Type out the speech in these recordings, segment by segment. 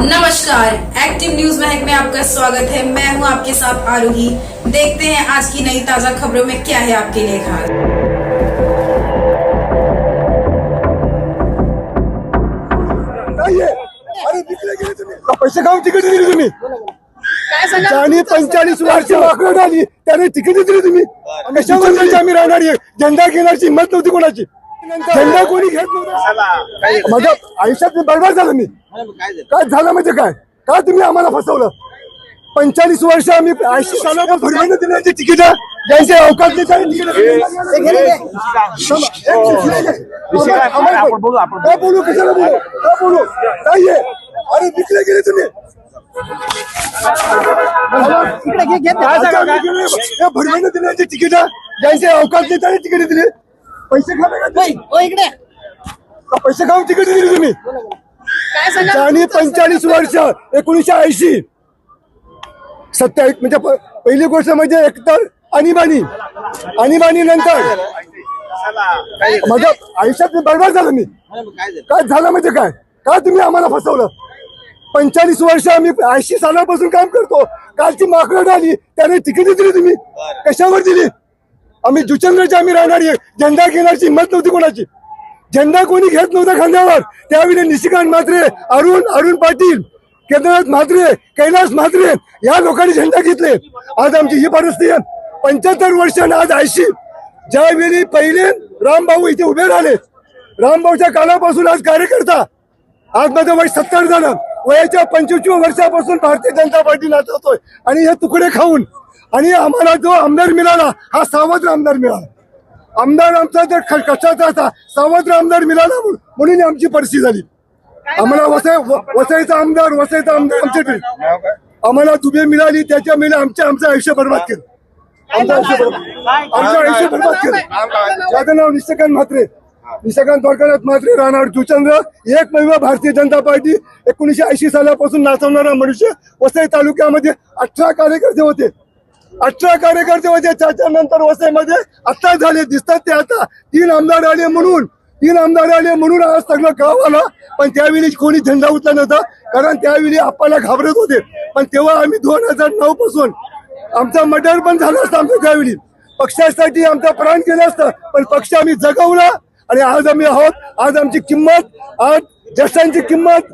नमस्कार, active news Mahak में आपका स्वागत है। मैं हूं आपके साथ आरोही। देखते हैं आज की नई ताजा खबरों में क्या है आपके लिए खास। पैसे खाऊन तिकीट दिली तुम्ही आणि 45 वर्ष वाकडं आली त्याने तिकीट दिली तुम्ही कशावर आम्ही राहणार आहे? झेंडा घेण्याची हिंमत नव्हती कोणाची. झेंडा कोणी घेत नव्हता. माझ्या आयुष्यात मी बरबाद झालं. मी काय झालं म्हणजे काय तुम्ही आम्हाला फसवलं? 45 वर्ष आम्ही 80 सालापासून दिल्याची तिकीट ज्यांचे अवकाश काय बोलू कशाला बोलू काय अरे विकले गेले तुम्ही भरभर दिल्याची तिकीट ज्यांचे अवकाश त्याने तिकीट दिली. पैसे पैसे खाऊन तिकीट दिली तुम्ही आणि 45 वर्ष 1980 27 म्हणजे पहिली गोष्ट म्हणजे एकतर आणीबाणी नंतर माझ्या आयुष्यात मी बरबाद झालं. मी काय झालं म्हणजे काय तुम्ही आम्हाला फसवलं? 45 वर्ष आम्ही 80 सालापासून काम करतो. कालची माकडं आली त्याने तिकीट दिली तुम्ही कशावर दिली? आम्ही जुचंद्रचे आम्ही राहणार आहे. झेंडा घेण्याची हिंमत नव्हती कोणाची. झेंडा कोणी घेत नव्हता खांद्यावर. त्यावेळी निशिकांत म्हात्रे, अरुण पाटील, केदारनाथ म्हात्रे, कैलास म्हात्रे या लोकांनी झेंडा घेतले. आज आमची ही परिस्थिती आहे. 75 वर्षांनी आज 80 ज्यावेळी पहिले रामभाऊ इथे उभे राहिले. रामभाऊच्या काळापासून आज कार्यकर्ता आज माझं वय 70 झालं. वयाच्या 25 वर्षापासून भारतीय जनता पार्टी नाचवतोय आणि हे तुकडे खाऊन. आणि आम्हाला जो आमदार मिळाला हा सावत्र आमदार मिळाला. आमदार आमचा जर कष्टाचा असा सावत्र आमदार मिळाला म्हणून आमची परिस्थिती झाली. आम्हाला वसईचा आमदार आमच्याकडे आम्हाला दुबे मिळाली त्याच्यामुळे आमचं आयुष्य बर्बाद केलं. आमचं आयुष्य बर्बाद केलं. त्याचं नाव निशिकांत द्वारकानाथ म्हात्रे राहणार जुचंद्र. एकमेव भारतीय जनता पार्टी 1980 सालापासून नाचवणारा मनुष्य. वसई तालुक्यामध्ये 18 कार्यकर्ते होते. 18 कार्यकर्ते होते. त्याच्यानंतर वसईमध्ये आता झाले दिसतात ते आता 3 आमदार आले म्हणून आज सगळं गाव आला. पण त्यावेळी कोणी झेंडा उचला नव्हता कारण त्यावेळी आपल्याला घाबरत होते. पण तेव्हा आम्ही 2009 पासून आमचा मर्डर पण झाला असता. आमच्या त्यावेळी पक्षासाठी आमचा प्राण केला असतं पण पक्ष आम्ही जगवला आणि आज आम्ही आहोत. आज आमची किंमत आज ज्येष्ठांची किंमत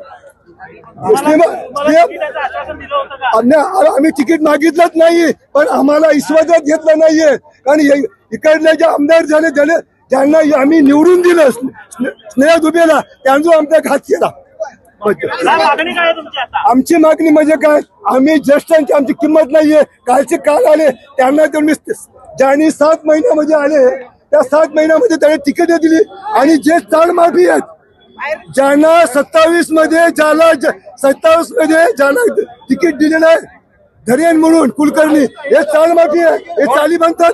आम्ही तिकीट मागितलंच नाही पण आम्हाला विश्वासात घेतलं नाहीये. कारण इकडले जे आमदार झाले ज्यांना आम्ही निवडून दिलं स्नेहा दुबेला त्यांचा आमचा घात केला. आमची मागणी म्हणजे काय? आम्ही ज्येष्ठांची आमची किंमत नाहीये. कालचे काल आले त्यांना तुम्ही ज्यांनी 7 महिन्यामध्ये आले त्या 7 महिन्यामध्ये त्याने तिकीट दिली. आणि जे चाल माफी आहेत ज्यांना 27 मध्ये ज्याला तिकीट दिलेलं आहे धरेन म्हणून कुलकर्णी हे चाल माफी आहे. हे चाली म्हणतात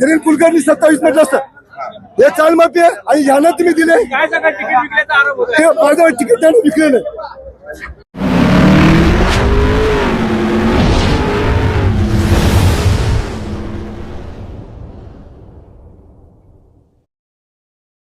धरेन कुलकर्णी 27 म्हटलं असतं. हे चाल माफी आहे आणि ह्यानं तुम्ही दिले माझं तिकीट त्यानं विकलेलं.